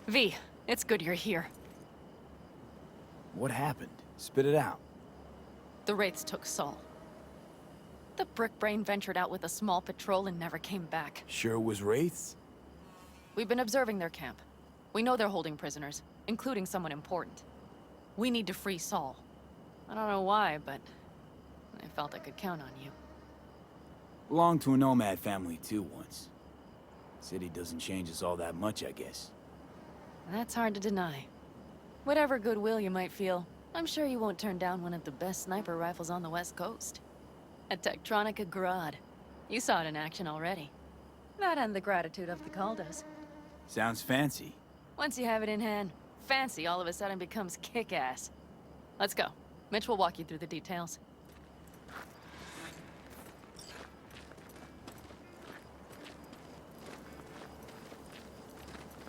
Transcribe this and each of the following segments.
V, it's good you're here. What happened? Spit it out. The Wraiths took Saul. The brick brain ventured out with a small patrol and never came back. Sure it was Wraiths? We've been observing their camp. We know they're holding prisoners, including someone important. We need to free Saul. I don't know why, but I felt I could count on you. Belonged to a Nomad family too once. City doesn't change us all that much, I guess. That's hard to deny. Whatever goodwill you might feel, I'm sure you won't turn down one of the best sniper rifles on the West Coast. A Tektronica Grad. You saw it in action already. That and the gratitude of the Caldos. Sounds fancy. Once you have it in hand, fancy all of a sudden becomes kick-ass. Let's go. Mitch will walk you through the details.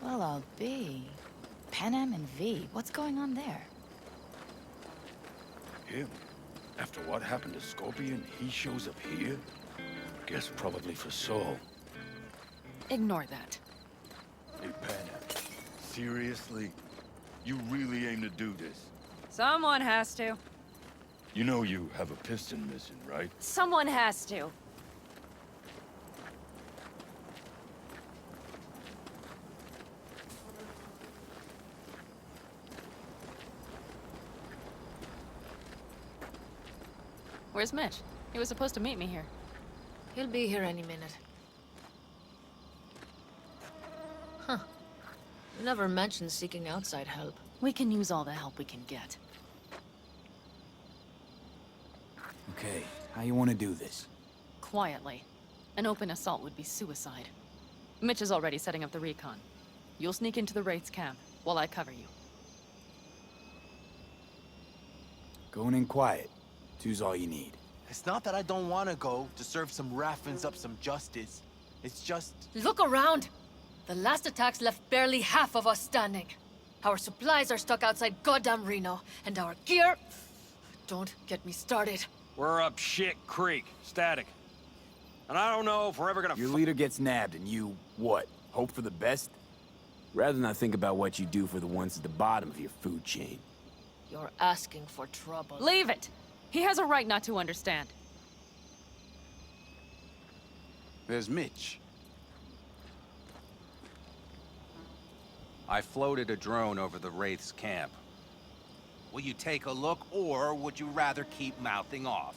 Well, I'll be. Panem and V, what's going on there? Him? After what happened to Scorpion, he shows up here? Guess probably for Saul. Ignore that. Hey, Panam. Seriously? You really aim to do this? Someone has to. You know you have a piston missing, right? Someone has to. Where's Mitch? He was supposed to meet me here. He'll be here any minute. Huh. You never mentioned seeking outside help. We can use all the help we can get. Okay, how you want to do this? Quietly. An open assault would be suicide. Mitch is already setting up the recon. You'll sneak into the Wraith's camp, while I cover you. Going in quiet. Two's all you need. It's not that I don't want to go to serve some Raffins up some justice. It's just... Look around! The last attacks left barely half of us standing. Our supplies are stuck outside goddamn Reno, and our gear... Don't get me started. We're up shit creek, static. And I don't know if we're ever gonna Your leader gets nabbed and you, what, hope for the best? Rather not think about what you do for the ones at the bottom of your food chain. You're asking for trouble. Leave it! He has a right not to understand. There's Mitch. I floated a drone over the Wraith's camp. Will you take a look, or would you rather keep mouthing off?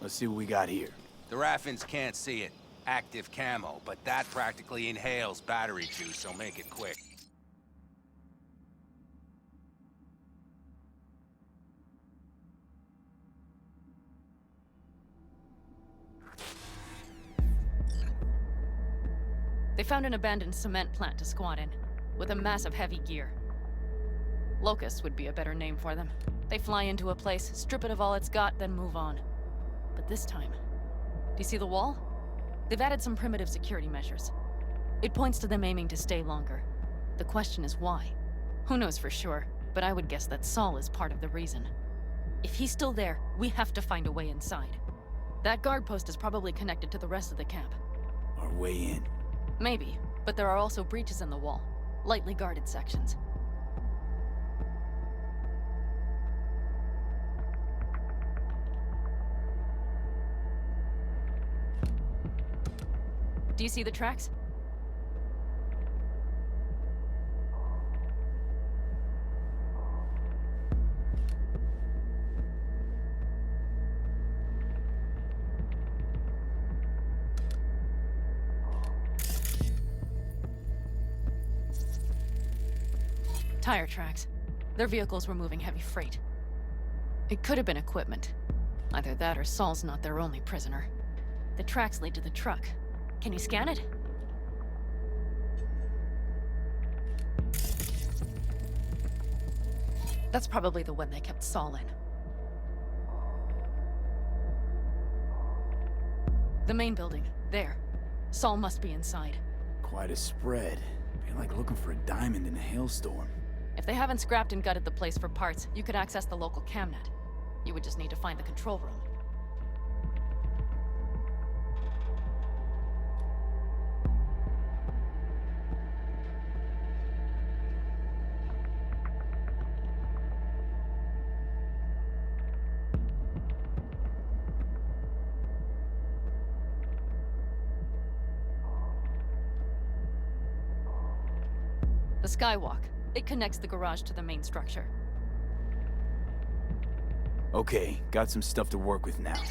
Let's see what we got here. The Raffins can't see it. Active camo, but that practically inhales battery juice, so make it quick. They found an abandoned cement plant to squat in, with a massive heavy gear. Locusts would be a better name for them. They fly into a place, strip it of all it's got, then move on. But this time... Do you see the wall? They've added some primitive security measures. It points to them aiming to stay longer. The question is why? Who knows for sure, but I would guess that Saul is part of the reason. If he's still there, we have to find a way inside. That guard post is probably connected to the rest of the camp. Our way in. Maybe, but there are also breaches in the wall. Lightly guarded sections. Do you see the tracks? Tire tracks. Their vehicles were moving heavy freight. It could have been equipment. Either that or Saul's not their only prisoner. The tracks lead to the truck. Can you scan it? That's probably the one they kept Saul in. The main building. There. Saul must be inside. Quite a spread. Be like looking for a diamond in a hailstorm. If they haven't scrapped and gutted the place for parts, you could access the local camnet. You would just need to find the control room. The skywalk. It connects the garage to the main structure. Okay, got some stuff to work with now.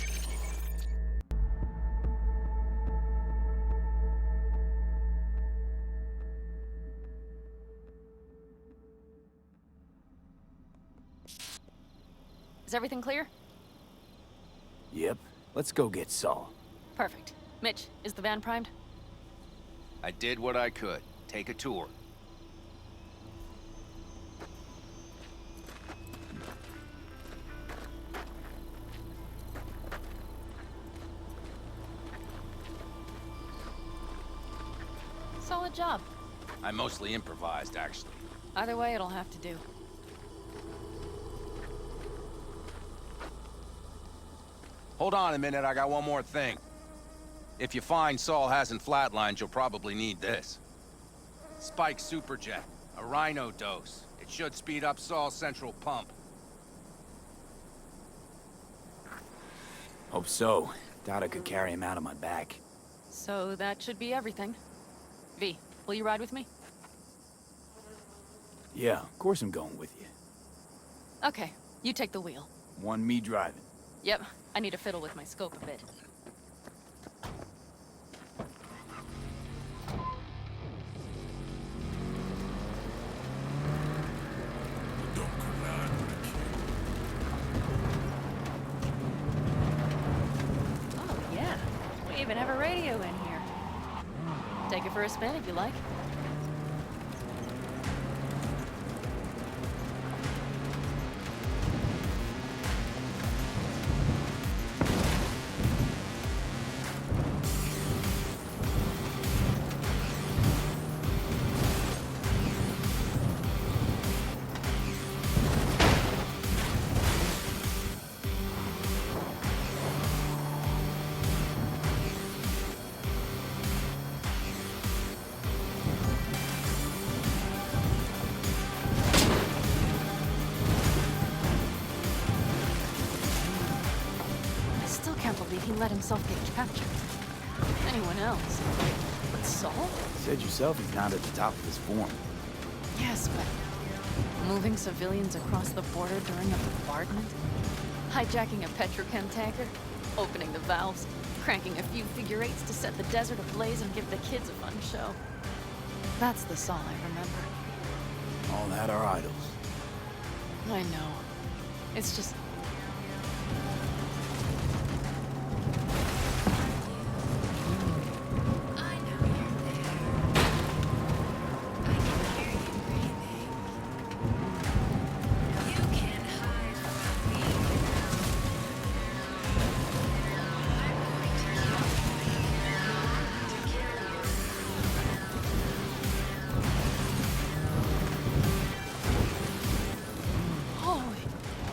Is everything clear? Yep, let's go get Saul. Perfect. Mitch, is the van primed? I did what I could. Take a tour. Solid job. I mostly improvised, actually. Either way, it'll have to do. Hold on a minute, I got one more thing. If you find Saul hasn't flatlined, you'll probably need this. Spike Superjet, a Rhino dose. It should speed up Saul's central pump. Hope so. Doubt I could carry him out on my back. So that should be everything. V, will you ride with me? Yeah, of course I'm going with you. Okay, you take the wheel. Want me driving? Yep, I need to fiddle with my scope a bit. Oh yeah, we even have a radio in here. Take it for a spin if you like. He let himself get captured. Anyone else? But Saul? Said yourself he's not at the top of his form. Yes, but moving civilians across the border during a bombardment? Hijacking a petrochem tanker? Opening the valves? Cranking a few figure eights to set the desert ablaze and give the kids a fun show? That's the Saul I remember. All that are idols. I know. It's just...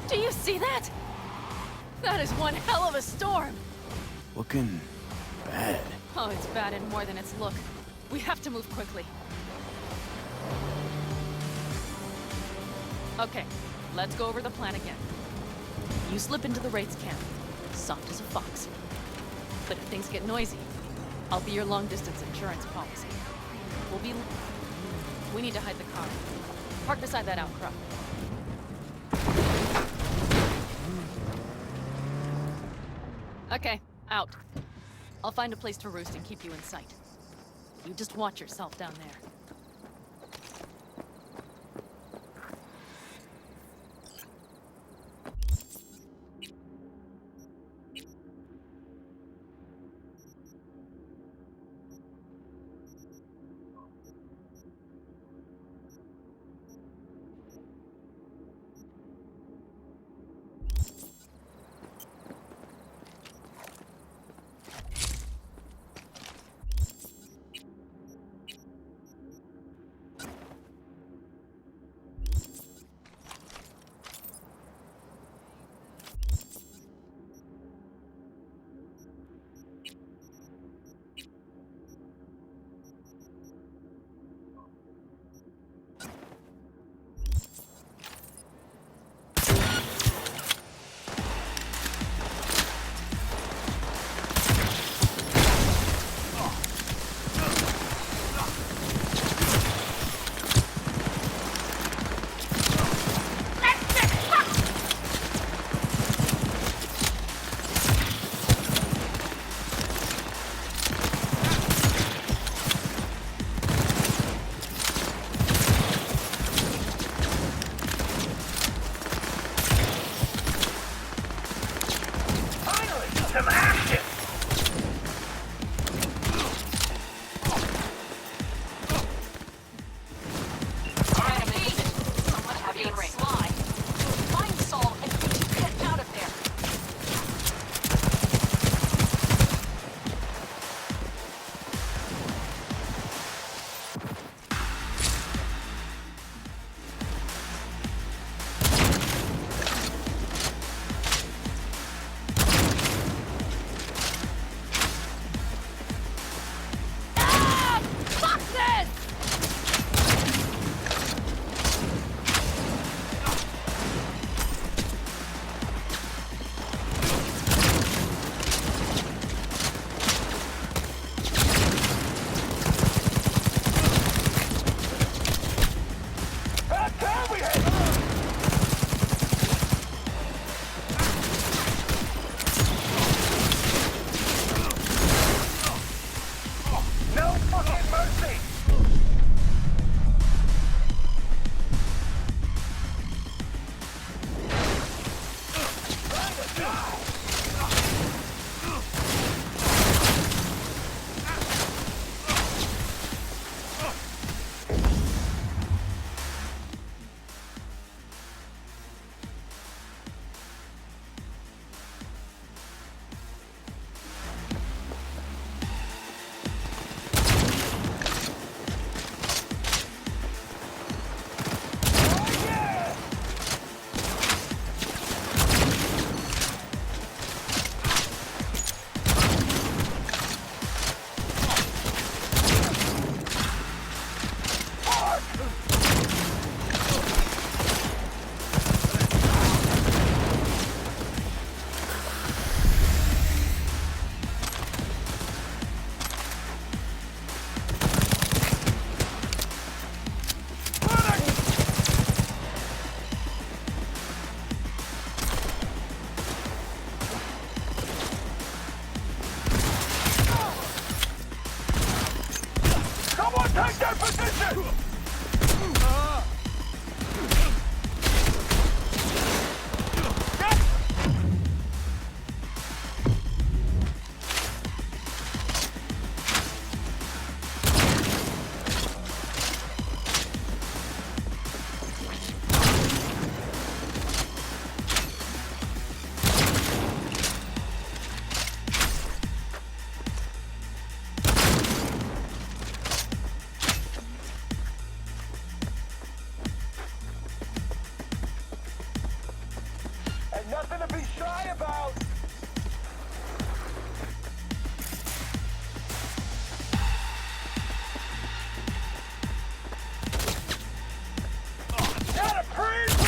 Do you see that? That is one hell of a storm! Looking bad. Oh, it's bad and more than its look. We have to move quickly. Okay, let's go over the plan again. You slip into the Wraith's camp, soft as a fox. But if things get noisy, I'll be your long-distance insurance policy. We need to hide the car. Park beside that outcrop. Okay, out. I'll find a place to roost and keep you in sight. You just watch yourself down there. Take that position! Nothing to be shy about! Get a priest!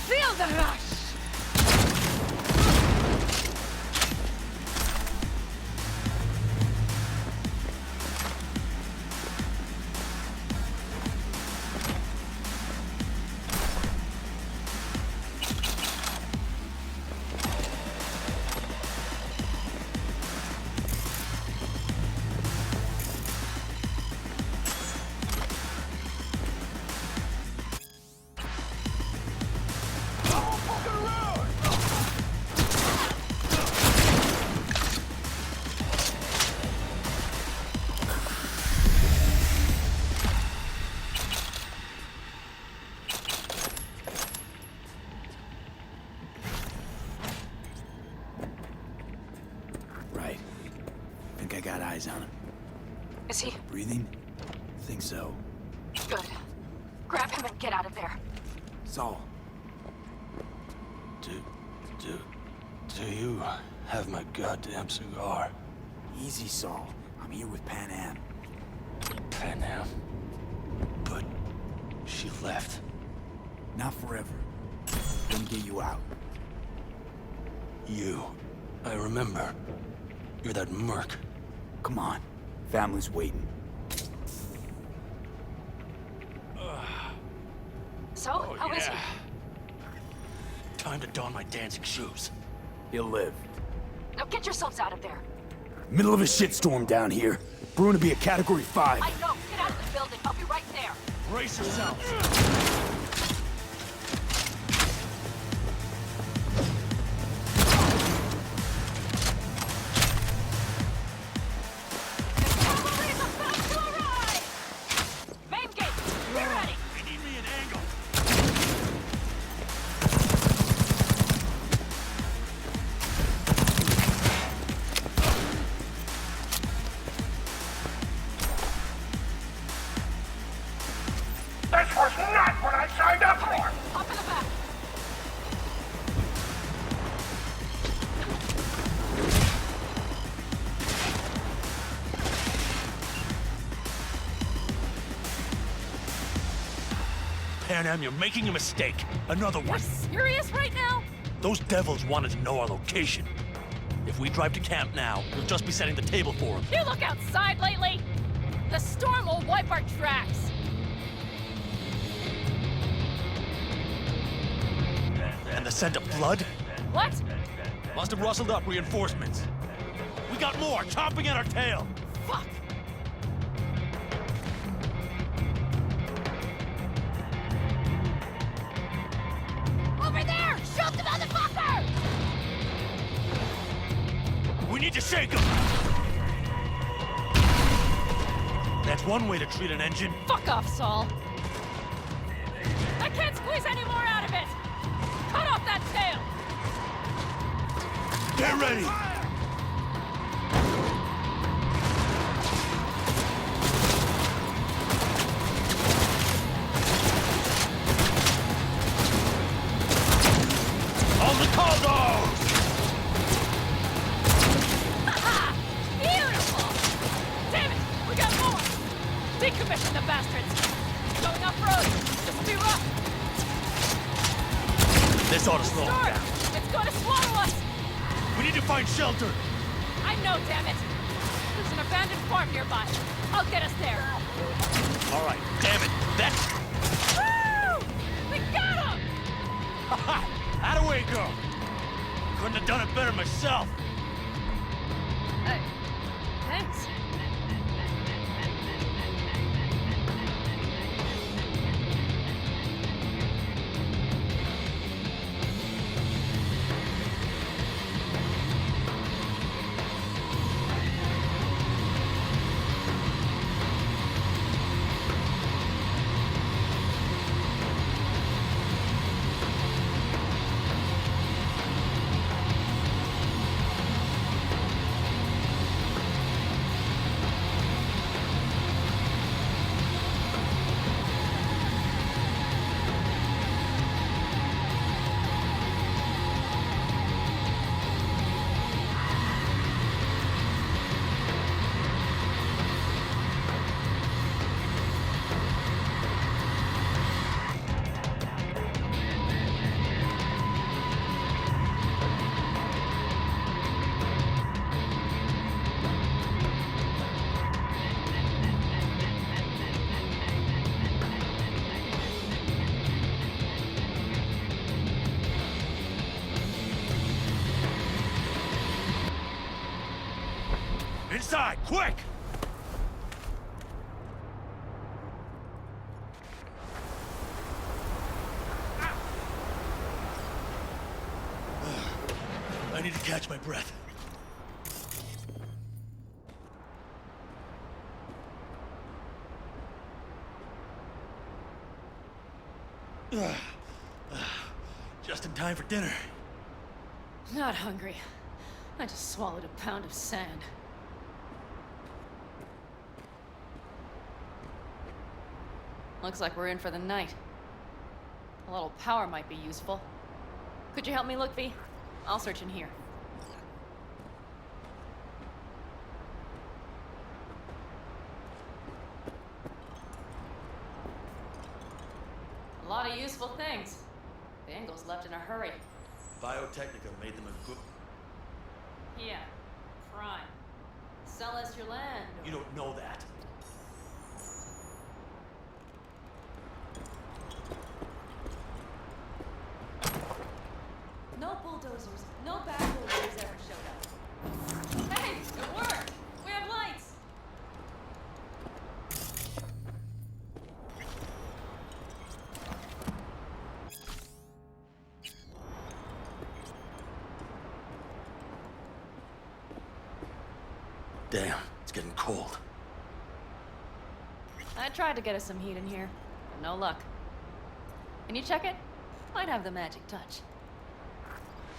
Feel the rush! Right. Think I got eyes on him. Is he? Breathing? Think so. Good. Grab him and get out of there. Saul. Do you have my goddamn cigar? Easy, Saul. I'm here with Pan Am. Pan Am. But she left. Not forever. Gonna get you out. You. I remember. You're that merc. Come on. Family's waiting. So, how is he? Time to don my dancing shoes. He'll live. Now get yourselves out of there. Middle of a shitstorm down here. Brewing to be a Category 5. I know. Get out of the building. I'll be right there. Brace yourself. The cavalry's about to arrive! Main gate, be ready! We need me an angle. This was not what I signed up for! Up in the back. Pan Am, you're making a mistake. Another You're one. serious right now? Those devils wanted to know our location. If we drive to camp now, we'll just be setting the table for them. You look outside lately? The storm will wipe our tracks. And the scent of blood? What? Must have rustled up reinforcements. We got more, chomping at our tail. Fuck! Over there! Shoot the motherfucker! We need to shake them. That's one way to treat an engine. Fuck off, Saul. I can't squeeze any more out of it! Cut off that tail! Get ready! On the corridors! Beautiful! Damn it! We got more! Decommission the bastards! Going off-road! This will be rough! This ought to slow him Start! down. It's going to swallow us! We need to find shelter. I know, damn it! There's an abandoned farm nearby. I'll get us there. All right, damn it. That's... Woo! We got him! How'd away go? Couldn't have done it better myself. Thanks. Inside, quick! I need to catch my breath. Just in time for dinner. Not hungry. I just swallowed a pound of sand. Looks like we're in for the night. A little power might be useful. Could you help me look, V? I'll search in here. A lot of useful things. Bangles left in a hurry. Biotechnica made them a good... Yeah, prime. Sell us your land. You don't know that. No bulldozers, no backholders ever showed up. Hey, it worked! We have lights! Damn, it's getting cold. I tried to get us some heat in here, but no luck. Can you check it? Might have the magic touch.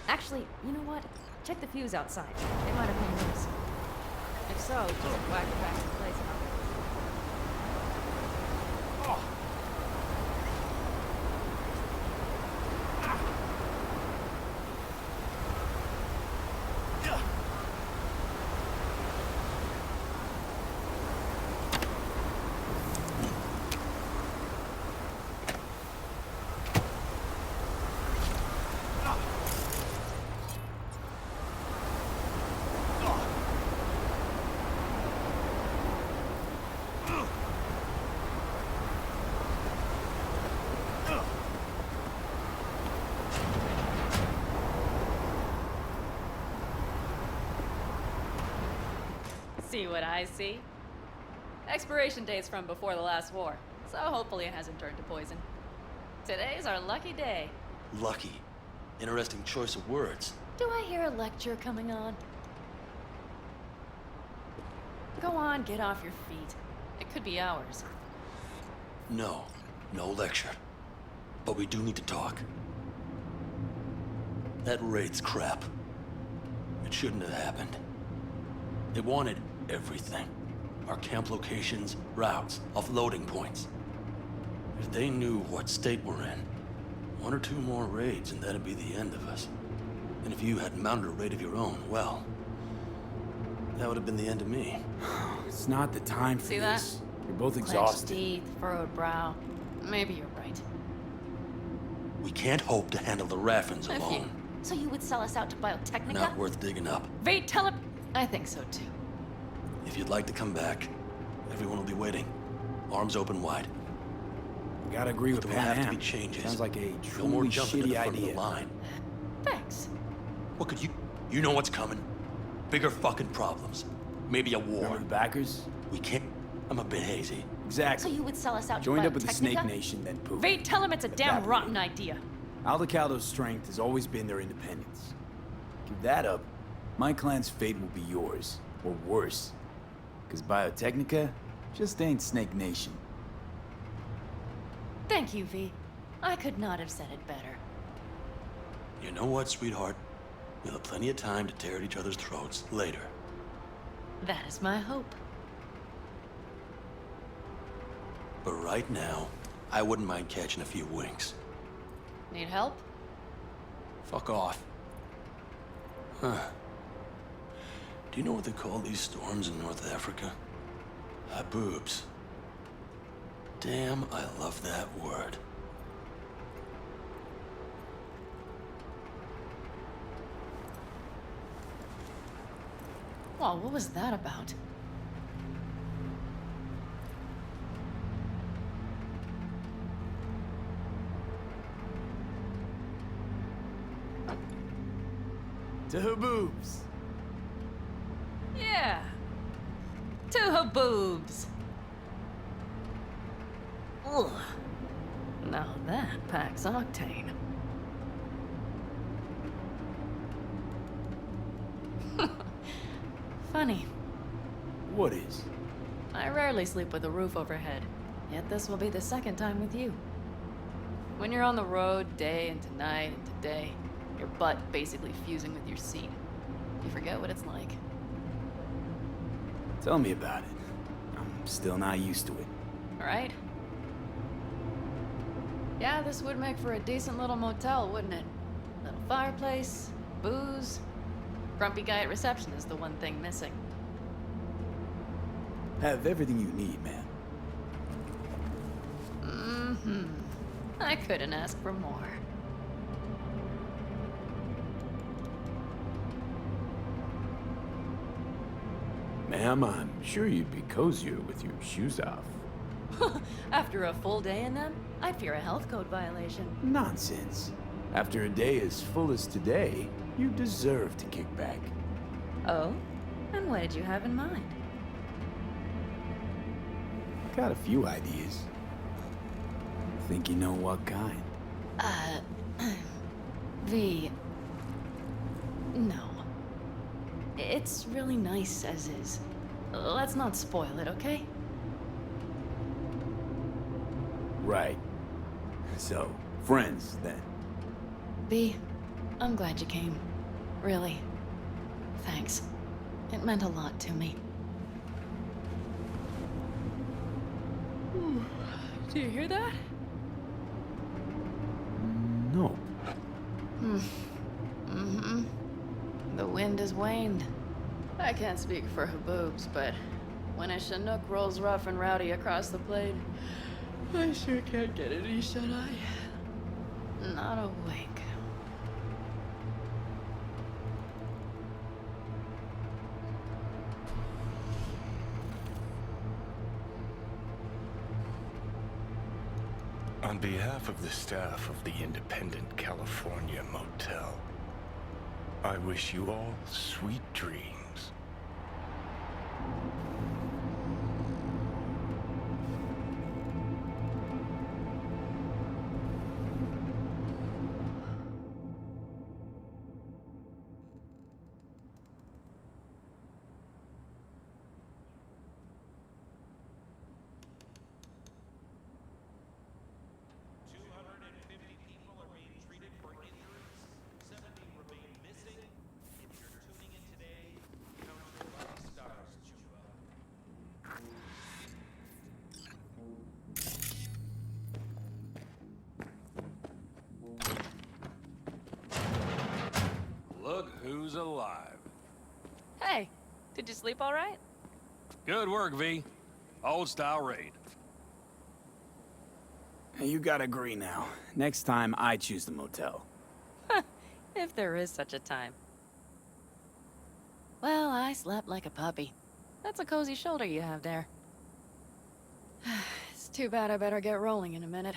Actually, you know what? Check the fuse outside. They might have been loose. If so, just whack it back in place, huh? See what I see? Expiration date's from before the last war, so hopefully it hasn't turned to poison. Today's our lucky day. Lucky. Interesting choice of words. Do I hear a lecture coming on? Go on, get off your feet. It could be hours. No, no lecture. But we do need to talk. That raid's crap. It shouldn't have happened. They wanted everything. Our camp locations, routes, offloading points. If they knew what state we're in, one or two more raids and that'd be the end of us. And if you had mounted a raid of your own, well, that would have been the end of me. It's not the time for See that? this. You're both Clenched exhausted. teeth, furrowed brow. Maybe you're right. We can't hope to handle the Raffins If you- alone. So you would sell us out to biotechnica? Not worth digging up. V, tell him. I think so too. If you'd like to come back, everyone will be waiting. Arms open wide. Gotta agree with There will have to be Pan. changes. Sounds like a No more truly jumping to shitty the front of idea. the line. Thanks. What could you... You know what's coming. Bigger fucking problems. Maybe a war. Remember the backers? We can't... I'm a bit hazy. So Exactly. you would sell us out Joined to up with the Snake biotechnica? Nation, then poof. V, tell him it's a damn Evaporate. rotten idea. Aldecaldo's strength has always been their independence. Give that up, my clan's fate will be yours, or worse. Because Biotechnica just ain't Snake Nation. Thank you, V. I could not have said it better. You know what, sweetheart? We'll have plenty of time to tear at each other's throats later. That is my hope. But right now, I wouldn't mind catching a few winks. Need help? Fuck off. Huh. Do you know what they call these storms in North Africa? Haboobs. Damn, I love that word. Well, what was that about? To her boobs. Yeah. To her boobs. Ugh. Now that packs octane. Funny. What is? I rarely sleep with a roof overhead, yet this will be the second time with you. When you're on the road day into night into day, your butt basically fusing with your seat, you forget what it's like. Tell me about it. I'm still not used to it. Right? Yeah, this would make for a decent little motel, wouldn't it? Little fireplace, booze. Grumpy guy at reception is the one thing missing. Have everything you need, man. Mm-hmm. I couldn't ask for more. Ma'am, I'm sure you'd be cozier with your shoes off. After a full day in them, I'd fear a health code violation. Nonsense. After a day as full as today, you deserve to kick back. Oh? And what did you have in mind? Got a few ideas. Think you know what kind? V. No. It's really nice as is. Let's not spoil it, okay? Right. So, friends, then. V, I'm glad you came. Really. Thanks. It meant a lot to me. Do you hear that? No. Mm-hmm. The wind has waned. I can't speak for Haboobs, but when a Chinook rolls rough and rowdy across the plain, I sure can't get any shut-eye. Not a wink. On behalf of the staff of the Independent California Motel, I wish you all sweet dreams. Look who's alive. Hey, did you sleep all right? Good work, V. Old-style raid. You gotta agree now. Next time, I choose the motel. If there is such a time. Well, I slept like a puppy. That's a cozy shoulder you have there. It's too bad I better get rolling in a minute.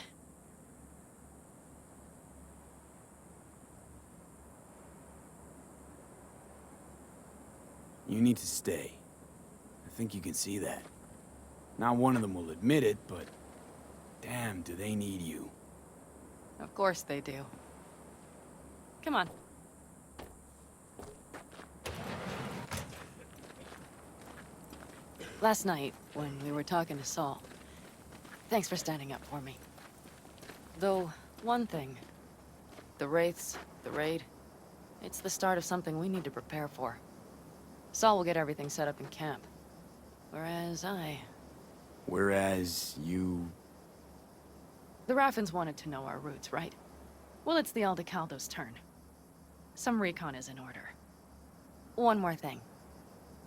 You need to stay. I think you can see that. Not one of them will admit it, but damn, do they need you. Of course they do. Come on. Last night, when we were talking to Saul, thanks for standing up for me. Though, one thing. The Wraiths, the raid, it's the start of something we need to prepare for. Saul will get everything set up in camp. Whereas you... The Raffins wanted to know our roots, right? Well, it's the Aldecaldo's turn. Some recon is in order. One more thing.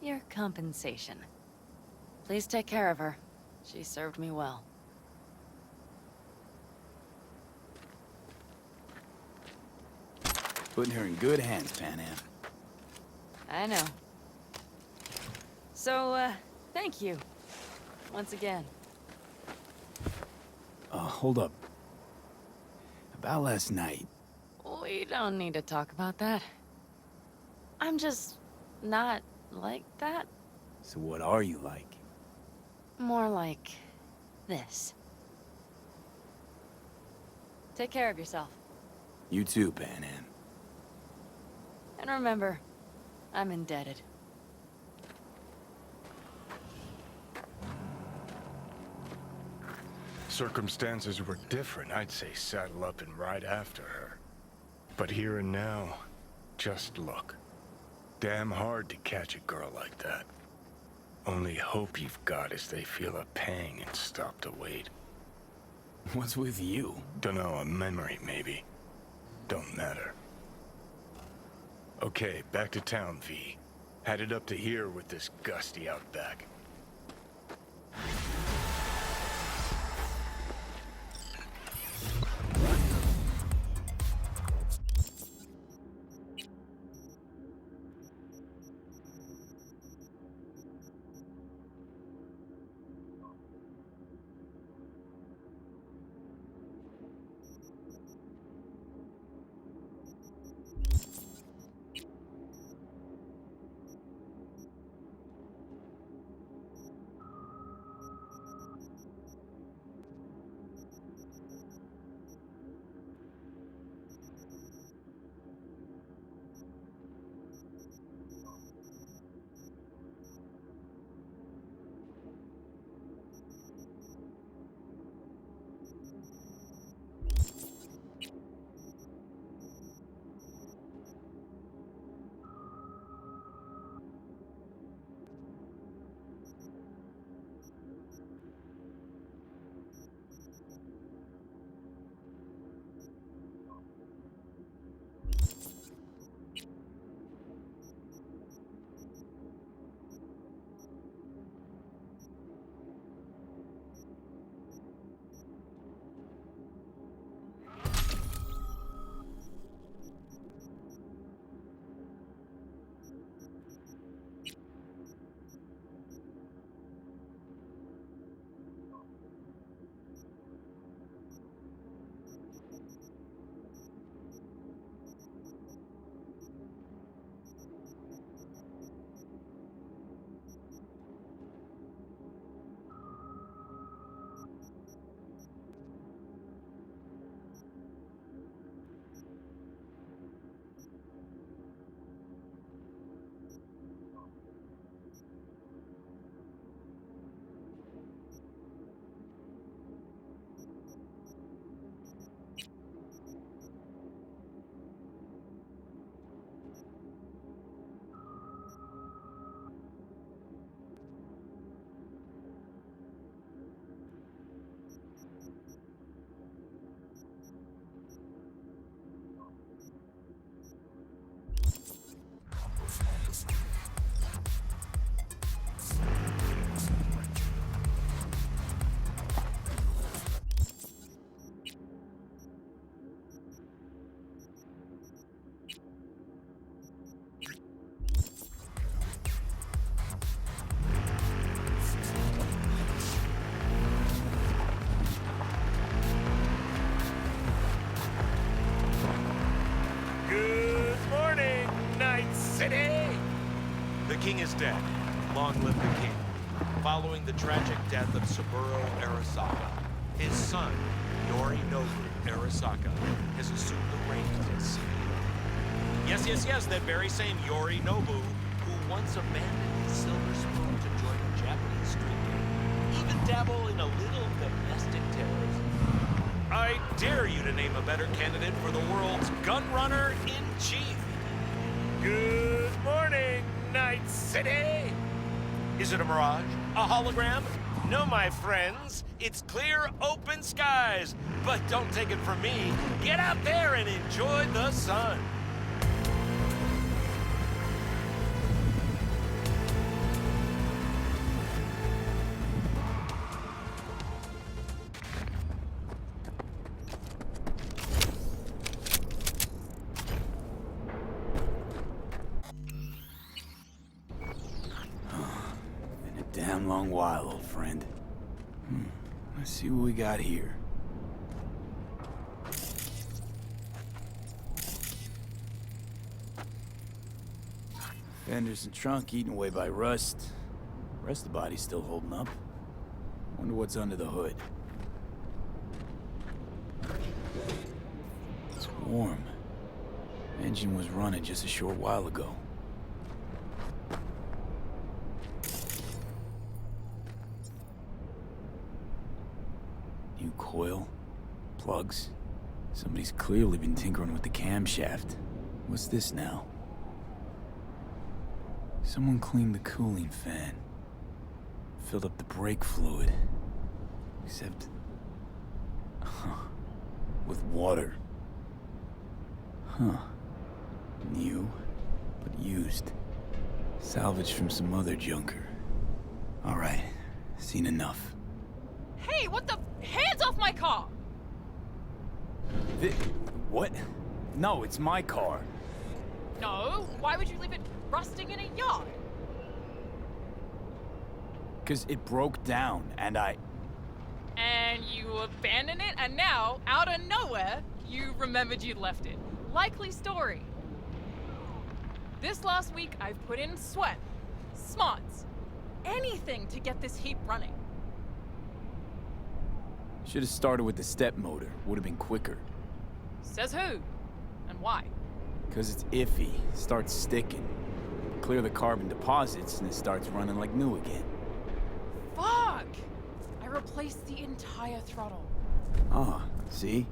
Your compensation. Please take care of her. She served me well. Putting her in good hands, Pan Am. I know. So, thank you. Once again. Hold up. About last night. We don't need to talk about that. I'm just not like that. So what are you like? More like this. Take care of yourself. You too, Pan Am. And remember, I'm indebted. Circumstances were different, I'd say saddle up and ride after her. But here and now, just look. Damn hard to catch a girl like that. Only hope you've got is they feel a pang and stop to wait. What's with you? Dunno, a memory maybe. Don't matter. Okay, back to town, V. Headed up to here with this gusty outback. dead. Long live the king. Following the tragic death of Saburo Arasaka, his son, Yorinobu Arasaka, has assumed the reins as CEO. Yes, that very same Yorinobu who once abandoned his silver spoon to join a Japanese street gang, even dabble in a little domestic terrorism. I dare you to name a better candidate for the world's gun runner-in-chief. Good morning, Night City! Is it a mirage? A hologram? No, my friends. It's clear, open skies. But don't take it from me. Get out there and enjoy the sun. Damn long while, old friend. Let's see what we got here. Fenders and trunk eaten away by rust. Rest of the body's still holding up. Wonder what's under the hood. It's warm. Engine was running just a short while ago. New coil, plugs. Somebody's clearly been tinkering with the camshaft. What's this now? Someone cleaned the cooling fan. Filled up the brake fluid. Except... with water. New, but used. Salvaged from some other junker. Alright, seen enough. Hey, what the... Hands off my car! What? No, it's my car. No, why would you leave it rusting in a yard? 'Cause it broke down, and And you abandoned it, and now, out of nowhere, you remembered you'd left it. Likely story. This last week, I've put in sweat, smarts, anything to get this heap running. Should have started with the step motor. Would have been quicker. Says who? And why? 'Cause it's iffy. Starts sticking. Clear the carbon deposits, and it starts running like new again. Fuck! I replaced the entire throttle. Ah, see?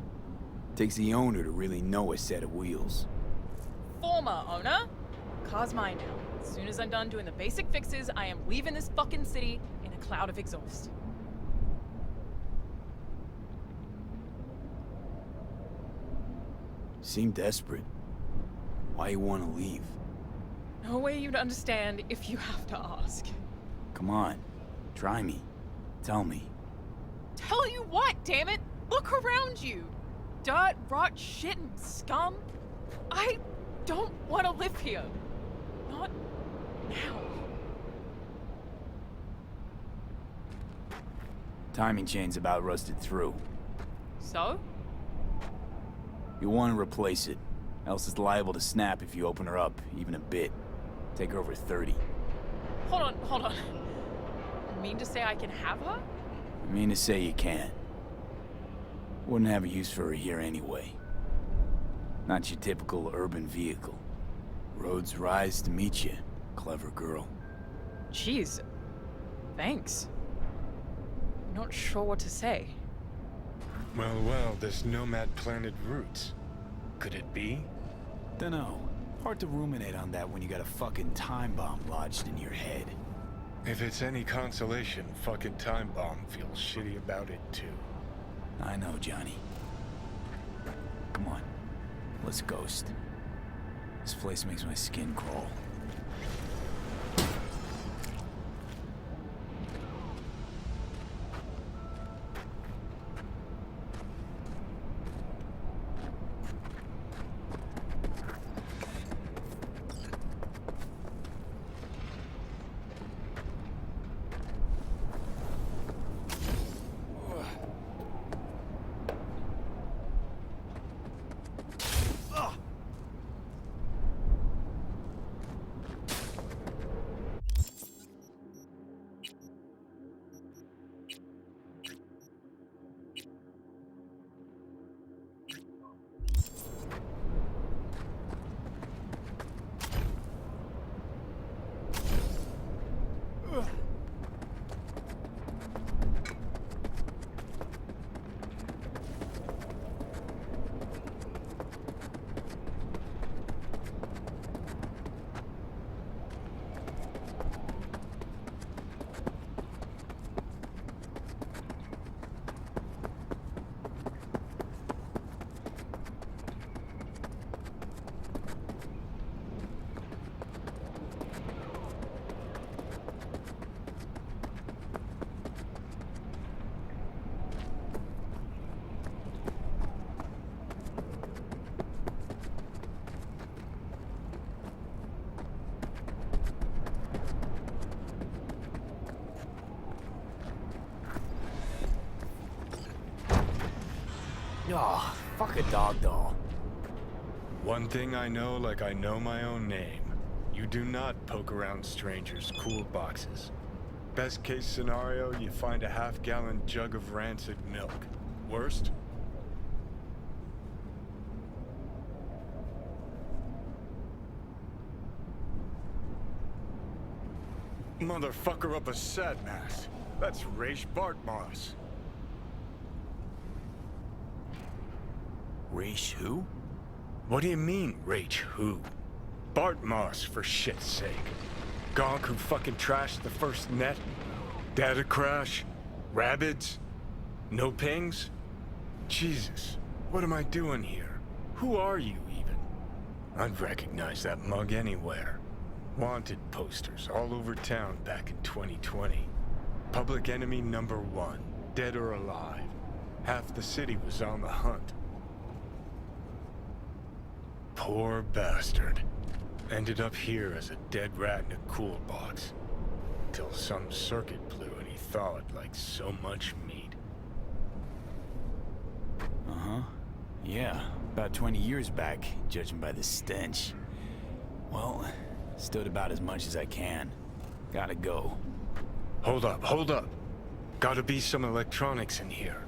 Takes the owner to really know a set of wheels. Former owner? Car's mine now. As soon as I'm done doing the basic fixes, I am leaving this fucking city in a cloud of exhaust. Seem desperate. Why you want to leave? No way you'd understand if you have to ask. Come on. Try me. Tell me. Tell you what, damn it! Look around you! Dirt, rot, shit, and scum. I don't want to live here. Not now. Timing chain's about rusted through. So? You want to replace it. Else it's liable to snap if you open her up, even a bit. Take her over 30. Hold on. You mean to say I can have her? I mean to say you can. Wouldn't have a use for her here anyway. Not your typical urban vehicle. Roads rise to meet you, clever girl. Jeez. Thanks. I'm not sure what to say. Well, this Nomad planted roots. Could it be? Dunno. Hard to ruminate on that when you got a fucking time bomb lodged in your head. If it's any consolation, fucking time bomb feels shitty about it too. I know, Johnny. Come on. Let's ghost. This place makes my skin crawl. Oh, fuck a dog doll. One thing I know like I know my own name. You do not poke around strangers' cool boxes. Best case scenario, you find a half-gallon jug of rancid milk. Worst? Motherfucker up a sad mass. That's Raish Bartmoss. Raish who? What do you mean, Raish who? Bartmoss, for shit's sake. Gonk who fucking trashed the first net? Data crash? Rabbids? No pings? Jesus, what am I doing here? Who are you, even? I'd recognize that mug anywhere. Wanted posters all over town back in 2020. Public enemy #1, dead or alive. Half the city was on the hunt. Poor bastard. Ended up here as a dead rat in a cool box. Till some circuit blew and he thawed like so much meat. Uh-huh. Yeah, about 20 years back, judging by the stench. Well, stood about as much as I can. Gotta go. Hold up, hold up. Gotta be some electronics in here.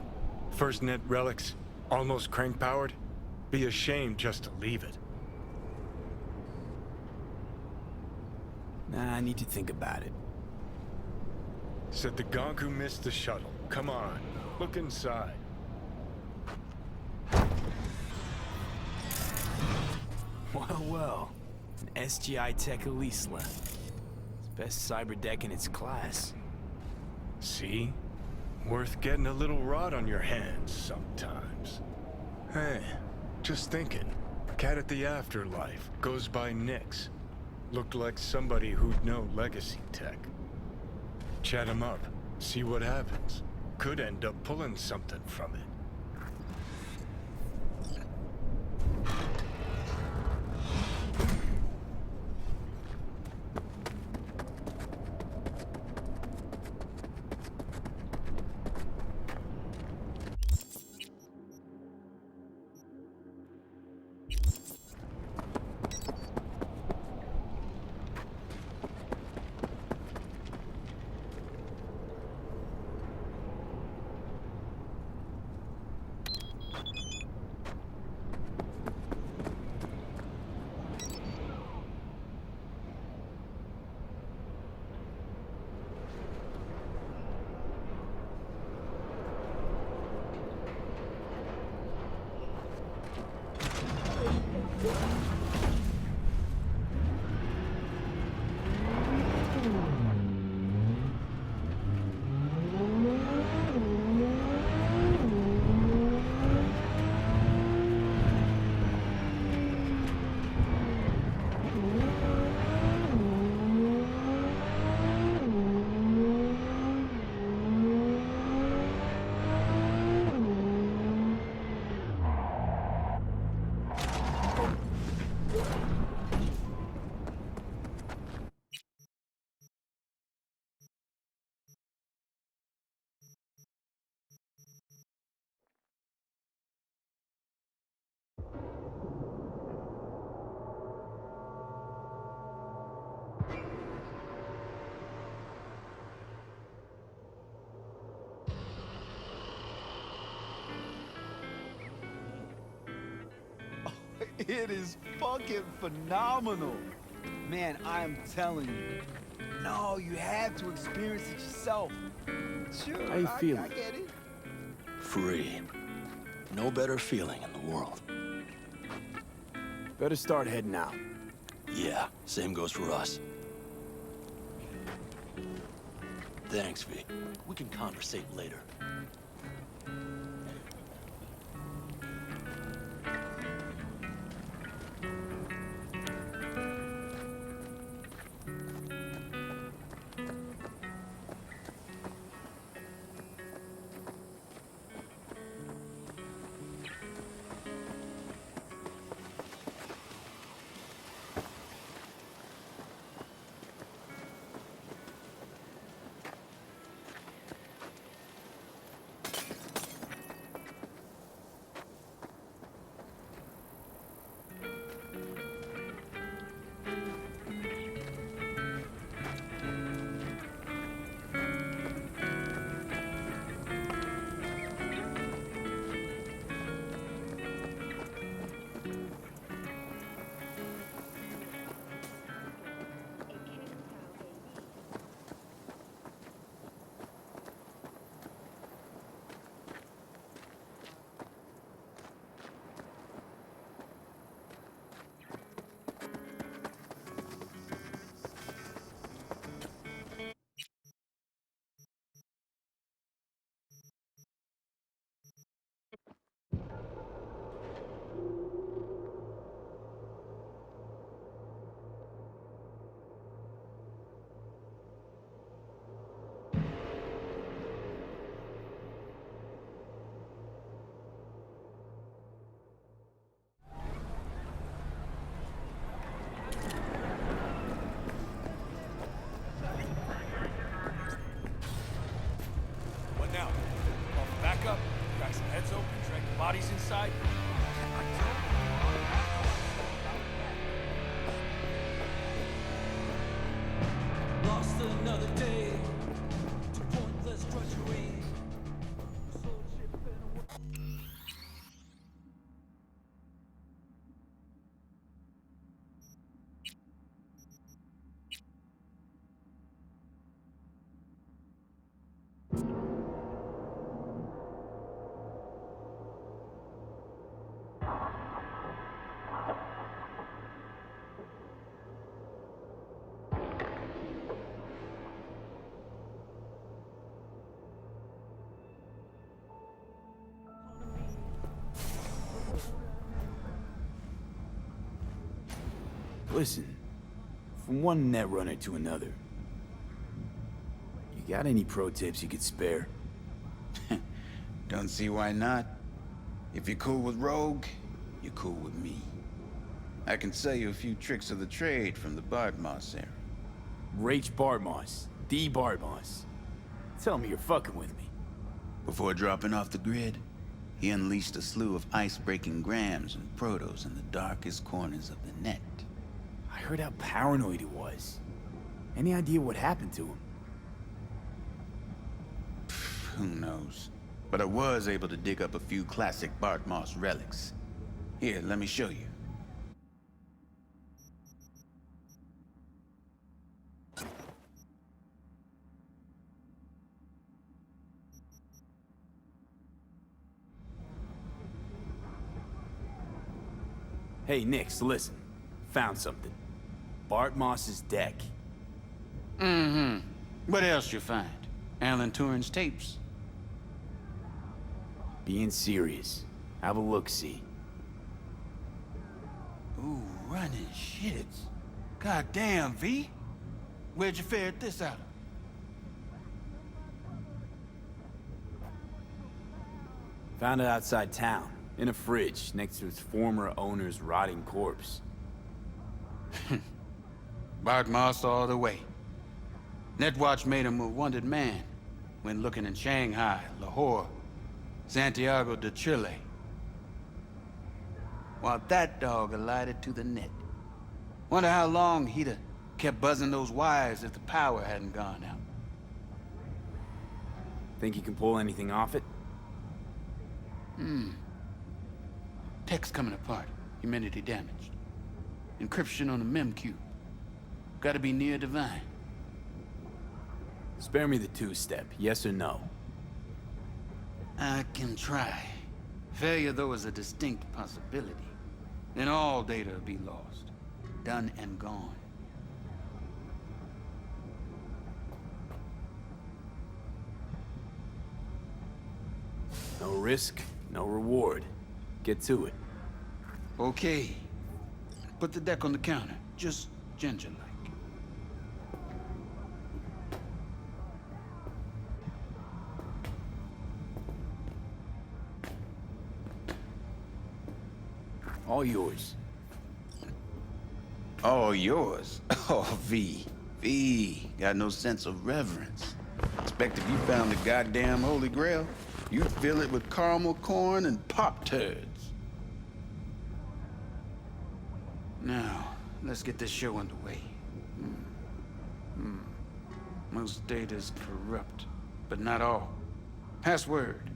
First net relics, almost crank-powered. Be a shame just to leave it. Nah, I need to think about it. Said the gonk who missed the shuttle. Come on, look inside. Well, well. An SGI Tech Elisla. It's best cyber deck in its class. See? Worth getting a little rot on your hands sometimes. Hey, just thinking. Cat at the Afterlife goes by Nix. Looked like somebody who'd know legacy tech. Chat him up, see what happens. Could end up pulling something from it. It is fucking phenomenal. Man, I am telling you. No, you have to experience it yourself. Sure, How you feeling? I get it. Free. No better feeling in the world. Better start heading out. Yeah, same goes for us. Thanks, V. We can conversate later. bodies inside? Lost another day to pointless drudgery. Listen, from one net runner to another, you got any pro tips you could spare? Don't see why not. If you're cool with Rogue, you're cool with me. I can sell you a few tricks of the trade from the Bartmoss era. Rach Bartmoss, D. Bartmoss. Tell me you're fucking with me. Before dropping off the grid, he unleashed a slew of ice-breaking grams and protos in the darkest corners of the net. I heard how paranoid he was. Any idea what happened to him? Who knows? But I was able to dig up a few classic Bartmoss relics. Here, let me show you. Hey, Nix, listen. Found something. Bartmoss's deck. Mm-hmm. What else you find? Alan Turing's tapes? Being serious. Have a look-see. Ooh, running shits. Goddamn, V. Where'd you ferret this out of? Found it outside town, in a fridge, next to its former owner's rotting corpse. Bartmoss all the way. Netwatch made him a wanted man when looking in Shanghai, Lahore, Santiago de Chile. While that dog alighted to the net. Wonder how long he'd have kept buzzing those wires if the power hadn't gone out. Think you can pull anything off it? Tech's coming apart. Humanity damaged. Encryption on the mem-cube. Gotta be near divine. Spare me the two-step, yes or no? I can try. Failure, though, is a distinct possibility. Then all data will be lost. Done and gone. No risk, no reward. Get to it. Okay. Put the deck on the counter. Just ginger-like. All yours. All yours? Oh, V. V. Got no sense of reverence. Expect if you found the goddamn Holy Grail, you'd fill it with caramel corn and Pop-Tarts. Now, let's get this show underway. Most data's corrupt, but not all. Password.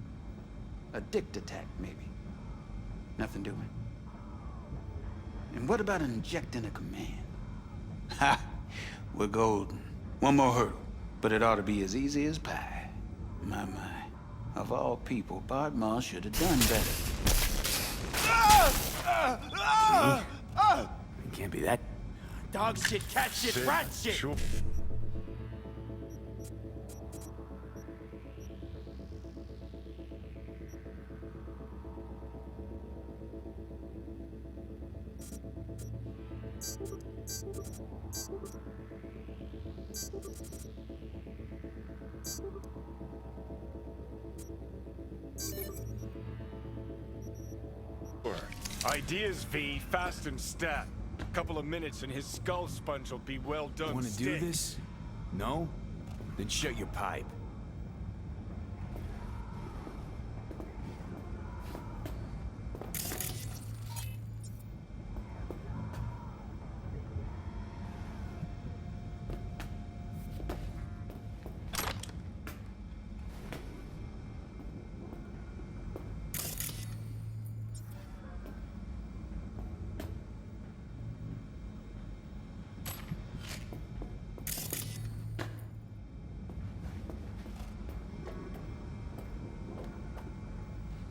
A dict attack, maybe. Nothing doing. And what about injecting a command? Ha! We're golden. One more hurdle, but it ought to be as easy as pie. My. Of all people, Bartmoss should have done better. It can't be that. Dog shit, cat shit, rat shit! Sure. Ideas, V. Fast and stat. Couple of minutes and his skull sponge will be well done. Want to do this? No? Then shut your pipe.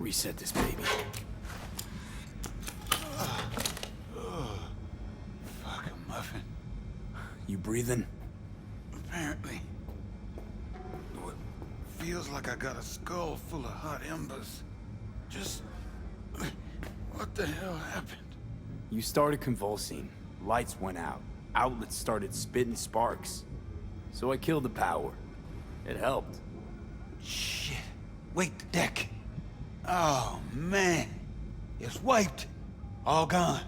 Reset this baby. Fuck a muffin. You breathing? Apparently. It feels like I got a skull full of hot embers. Just... what the hell happened? You started convulsing. Lights went out. Outlets started spitting sparks. So I killed the power. It helped. Shit. Wait, the deck. Oh, man. It's wiped. All gone.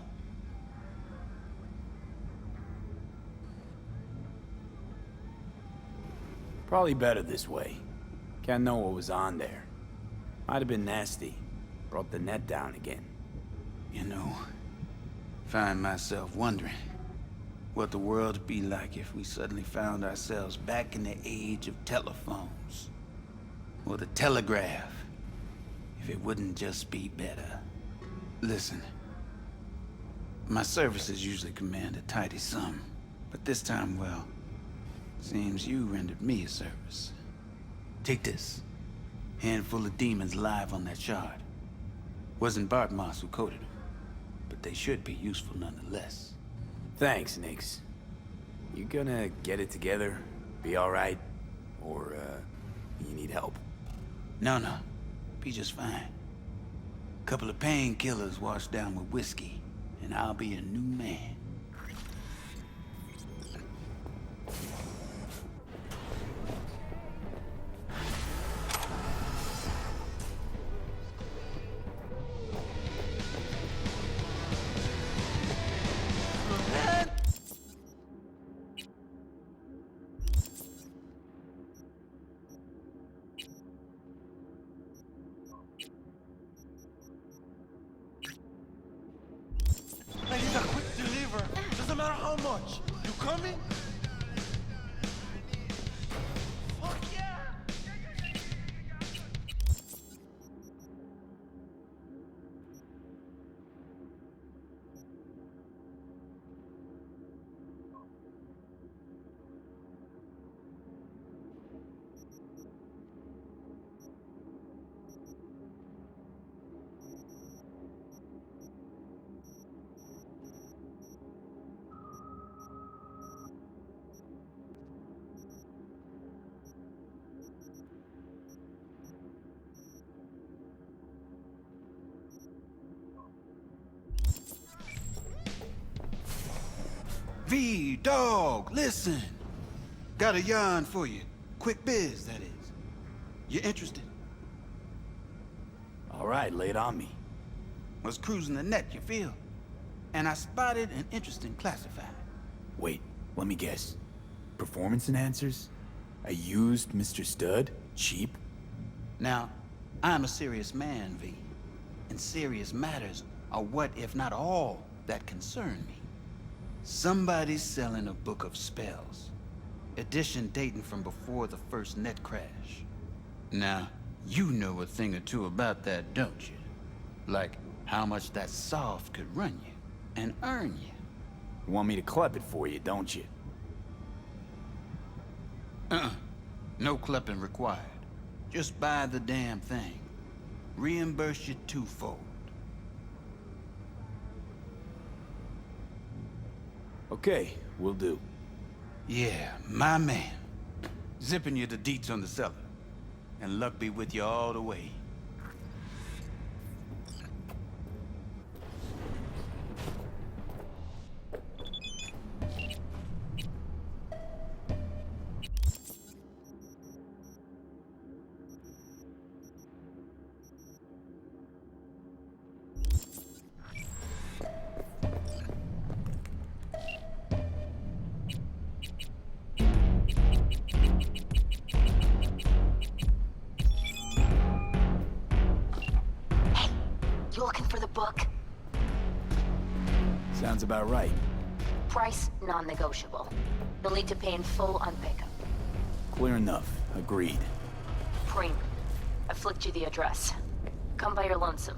Probably better this way. Can't know what was on there. Might have been nasty. Brought the net down again. You know, find myself wondering what the world would be like if we suddenly found ourselves back in the age of telephones. Or the telegraph. If it wouldn't just be better. Listen. My services usually command a tidy sum. But this time, well, seems you rendered me a service. Take this. Handful of demons live on that shard. Wasn't Bartmoss who coded them, but they should be useful nonetheless. Thanks, Nix. You gonna get it together? Be alright? Or, you need help? No. Be just fine. Couple of painkillers washed down with whiskey, and I'll be a new man. I need a quick deliver. Doesn't matter how much. You coming? Fuck yeah! Dog, listen. Got a yarn for you. Quick biz, that is. You interested? Alright, lay it on me. Was cruising the net, you feel? And I spotted an interesting classified. Wait, let me guess. Performance enhancers? A used Mr. Stud? Cheap? Now, I'm a serious man, V. And serious matters are what, if not all, that concern me. Somebody's selling a book of spells. Edition dating from before the first net crash. Now, you know a thing or two about that, don't you? Like how much that soft could run you and earn you. You want me to club it for you, don't you? No clipping required. Just buy the damn thing. Reimburse you twofold. Okay, will do. Yeah, my man. Zipping you the deets on the cellar. And luck be with you all the way. You looking for the book? Sounds about right. Price non-negotiable. You'll need to pay in full on pickup. Clear enough. Agreed. Preem, I flicked you the address. Come by your lonesome.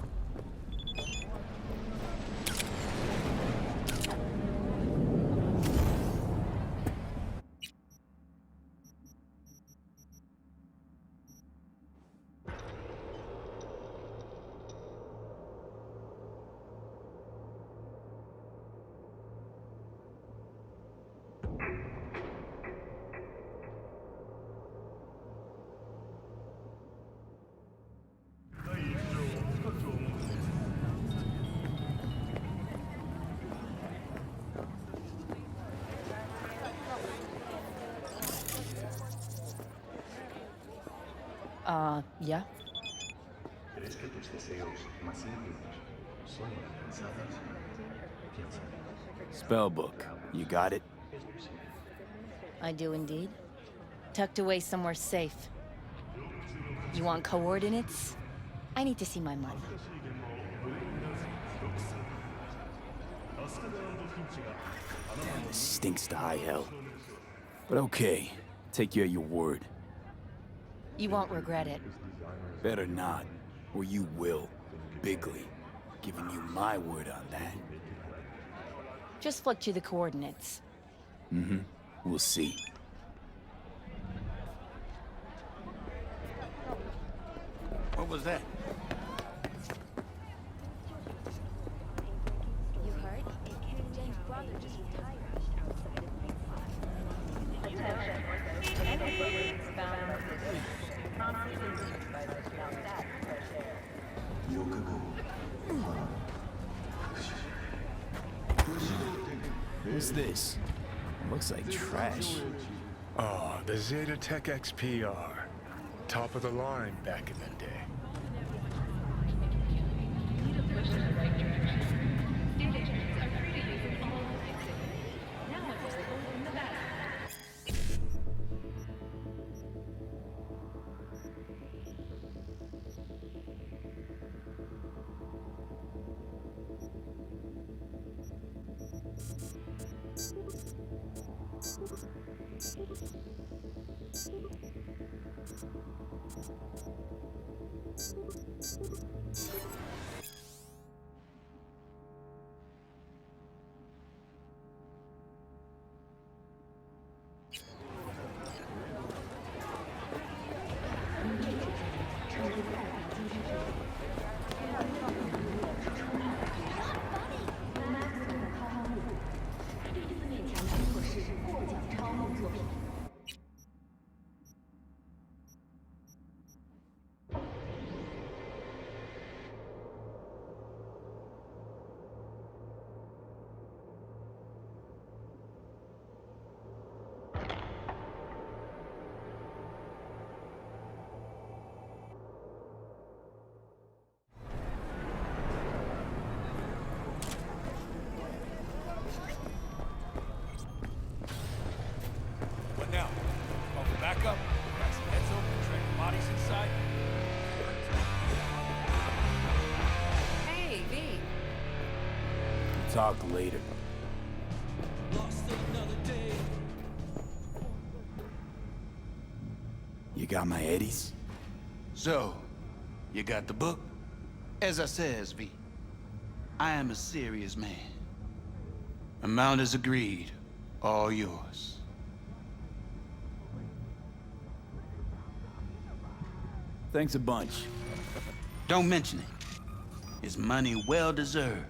Yeah? Spellbook, you got it? I do indeed. Tucked away somewhere safe. You want coordinates? I need to see my money. Damn, this stinks to high hell. But okay, take you at your word. You won't regret it. Better not, or you will. Bigly. Giving you my word on that. Just flicked you the coordinates. Mm-hmm. We'll see. What was that? You heard? Jane's brother just retired outside of May 5. Attention. Anyone found Who's this? Looks like trash. Oh, the Zeta Tech XPR. Top of the line back in the day. What now? Call for backup? Crack some heads open, track the bodies inside? Hey, V. Talk later. You got my eddies? So, you got the book? As I says, V, I am a serious man. Amount is agreed. All yours. Thanks a bunch. Don't mention it. It's money well deserved.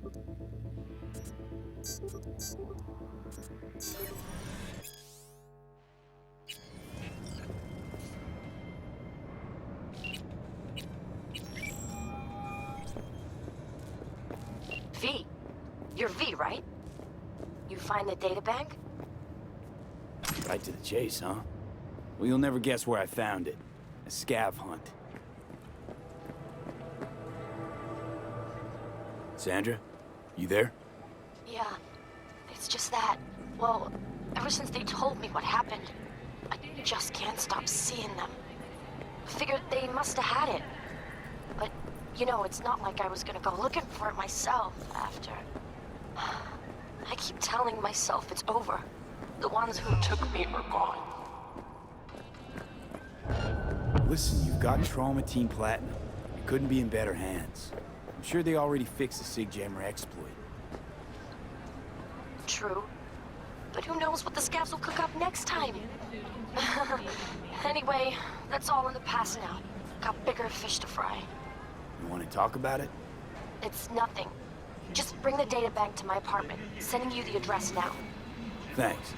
V. You're V, right? You find the databank? Right to the chase, huh? Well, you'll never guess where I found it. A scav hunt. Sandra? You there? Yeah. It's just that, well, ever since they told me what happened, I just can't stop seeing them. Figured they must have had it. But, you know, it's not like I was gonna go looking for it myself after. I keep telling myself it's over. The ones who took me are gone. Listen, you've got Trauma Team Platinum. You couldn't be in better hands. I'm sure they already fixed the SIG-Jammer exploit. True. But who knows what the scavs will cook up next time? Anyway, that's all in the past now. Got bigger fish to fry. You want to talk about it? It's nothing. Just bring the data bank to my apartment. Sending you the address now. Thanks.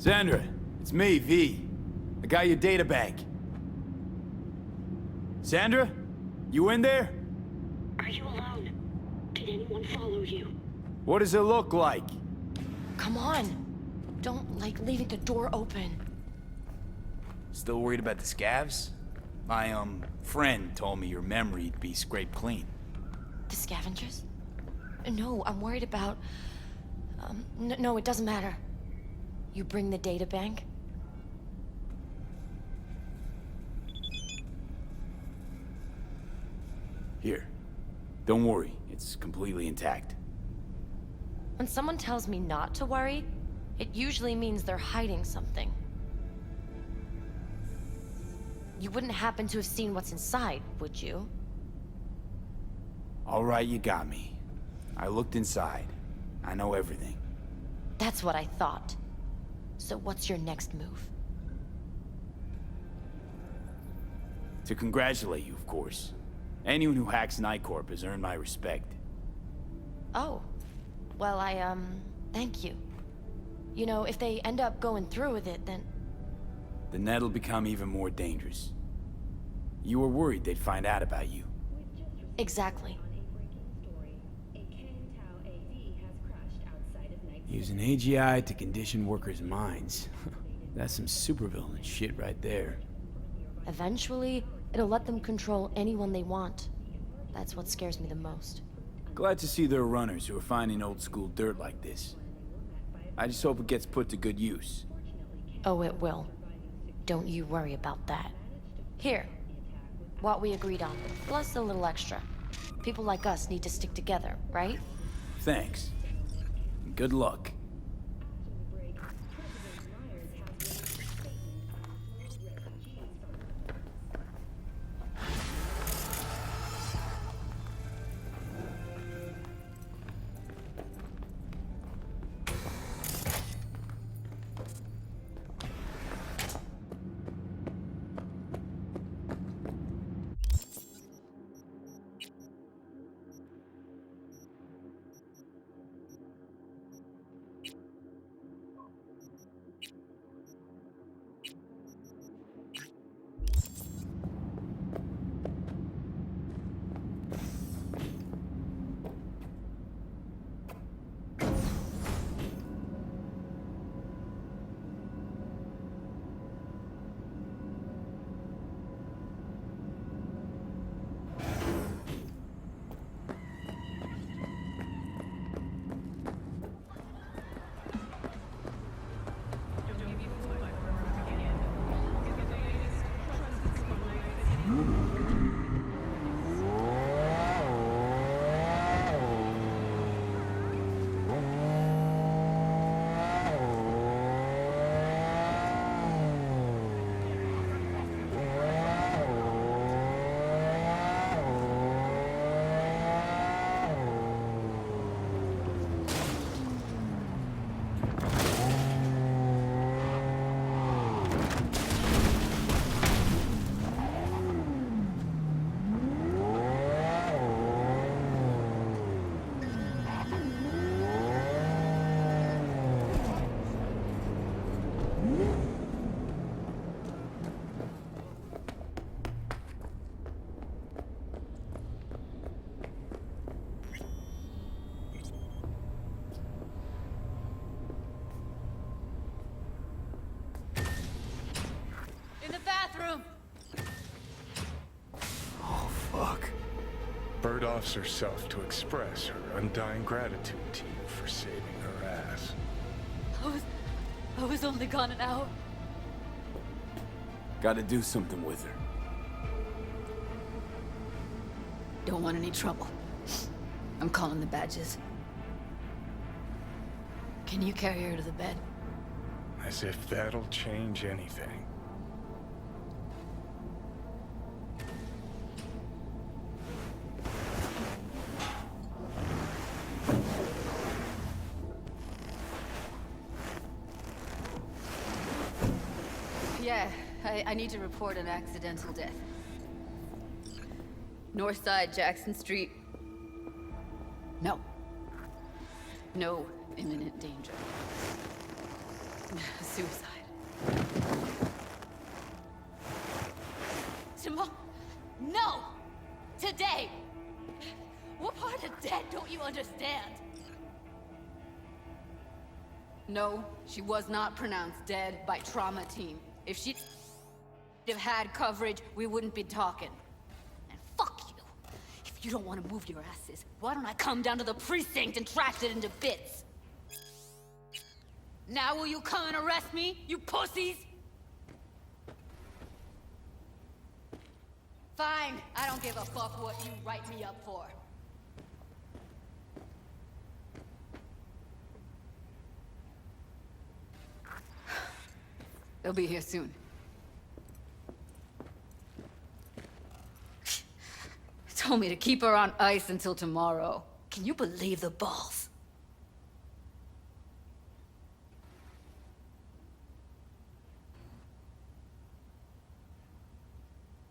Sandra, it's me, V. I got your data bank. Sandra? You in there? Are you alone? Did anyone follow you? What does it look like? Come on. Don't like leaving the door open. Still worried about the scavs? My, friend told me your memory'd be scraped clean. The scavengers? No, I'm worried about... no, it doesn't matter. You bring the data bank? Here. Don't worry, it's completely intact. When someone tells me not to worry, it usually means they're hiding something. You wouldn't happen to have seen what's inside, would you? All right, you got me. I looked inside. I know everything. That's what I thought. So what's your next move? To congratulate you, of course. Anyone who hacks Nightcorp has earned my respect. Oh. Well, thank you. You know, if they end up going through with it, then... The net'll become even more dangerous. You were worried they'd find out about you. Exactly. Using AGI to condition workers' minds. That's some supervillain shit right there. Eventually, it'll let them control anyone they want. That's what scares me the most. Glad to see there are runners who are finding old-school dirt like this. I just hope it gets put to good use. Oh, it will. Don't you worry about that. Here. What we agreed on, plus a little extra. People like us need to stick together, right? Thanks. Good luck. Bird offs herself to express her undying gratitude to you for saving her ass. I was only gone an hour. Gotta do something with her. Don't want any trouble. I'm calling the badges. Can you carry her to the bed? As if that'll change anything. Yeah, I need to report an accidental death. North side, Jackson Street. No. No imminent danger. Suicide. Tomorrow? No! Today! What part of dead don't you understand? No, she was not pronounced dead by trauma team. If she'd have had coverage, we wouldn't be talking. And fuck you! If you don't want to move your asses, why don't I come down to the precinct and trash it into bits? Now will you come and arrest me, you pussies? Fine, I don't give a fuck what you write me up for. They'll be here soon. Told me to keep her on ice until tomorrow. Can you believe the balls?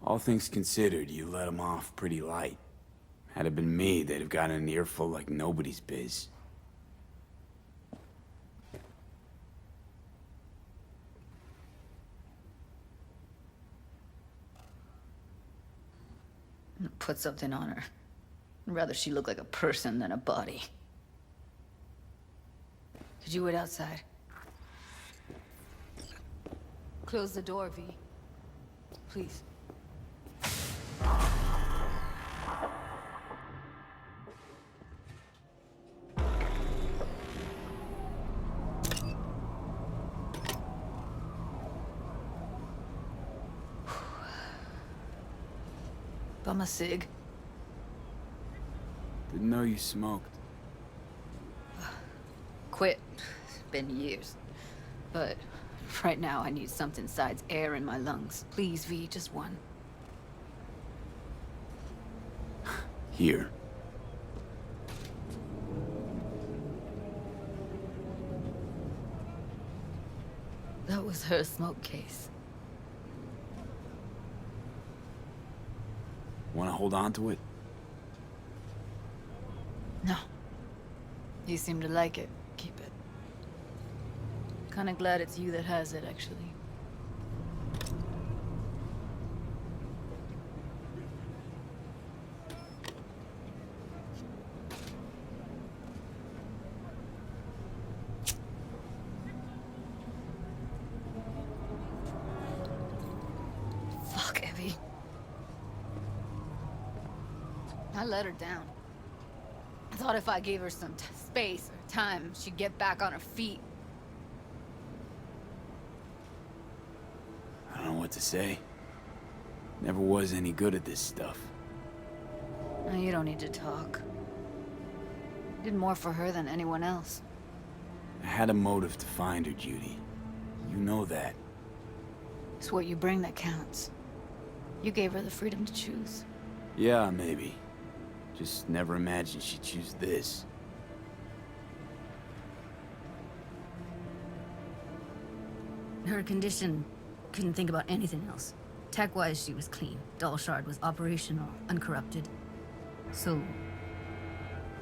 All things considered, you let them off pretty light. Had it been me, they'd have gotten an earful like nobody's biz. Put something on her. I'd rather she look like a person than a body. Could you wait outside? Close the door, V. Please. Bum a cig. Didn't know you smoked. Quit. It's been years. But right now I need something besides air in my lungs. Please, V, just one. Here. That was her smoke case. Want to hold on to it? No. You seem to like it. Keep it. Kinda glad it's you that has it, actually. Fuck, Evie. I let her down. I thought if I gave her some space or time, she'd get back on her feet. I don't know what to say. Never was any good at this stuff. No, you don't need to talk. You did more for her than anyone else. I had a motive to find her, Judy. You know that. It's what you bring that counts. You gave her the freedom to choose. Yeah, maybe. Just never imagined she'd choose this. Her condition, couldn't think about anything else. Tech-wise, she was clean. Doll Shard was operational, uncorrupted. So,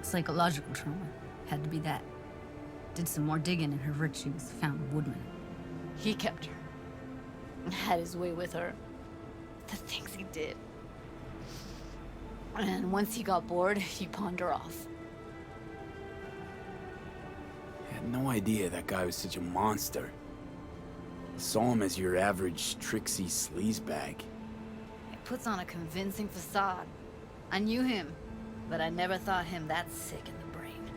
psychological trauma had to be that. Did some more digging and her virtues found Woodman. He kept her. Had his way with her. The things he did. And once he got bored, he pawned her off. I had no idea that guy was such a monster. I saw him as your average tricksy sleazebag. He puts on a convincing facade. I knew him, but I never thought him that sick in the brain.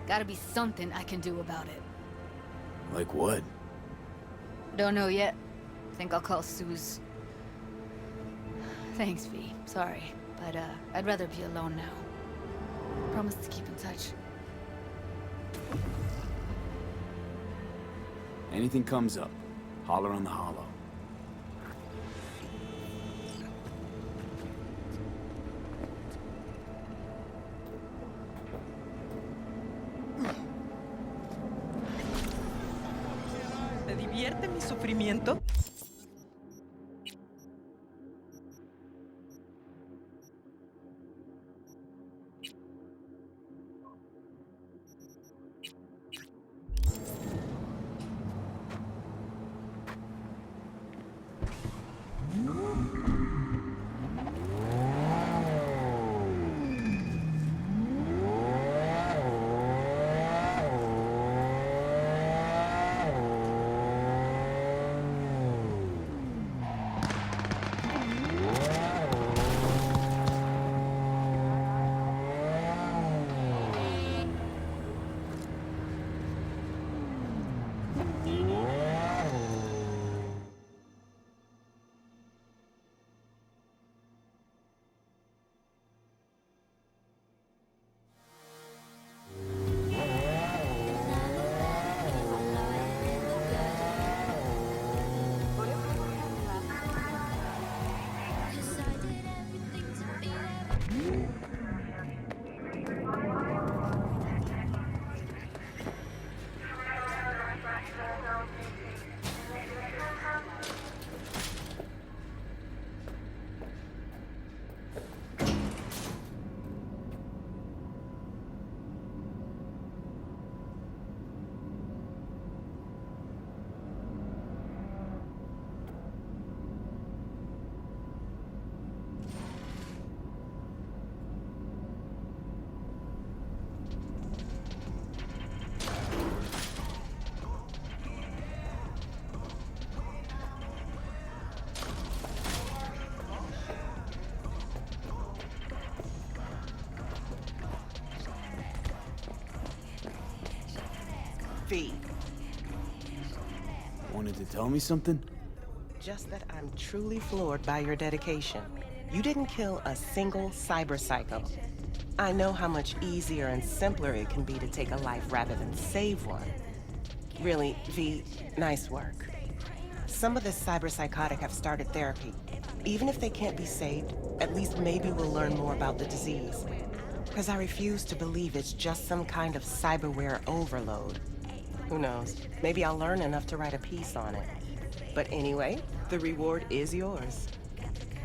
Gotta be something I can do about it. Like what? Don't know yet. Think I'll call Suze. Thanks, V. Sorry, but I'd rather be alone now. Promise to keep in touch. Anything comes up, holler on the hollow. ¿Te divierte mi sufrimiento? V. Wanted to tell me something? Just that I'm truly floored by your dedication. You didn't kill a single cyber psycho. I know how much easier and simpler it can be to take a life rather than save one. Really, V, nice work. Some of the cyberpsychotic have started therapy. Even if they can't be saved, at least maybe we'll learn more about the disease. Because I refuse to believe it's just some kind of cyberware overload. Who knows? Maybe I'll learn enough to write a piece on it. But anyway, the reward is yours.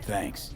Thanks.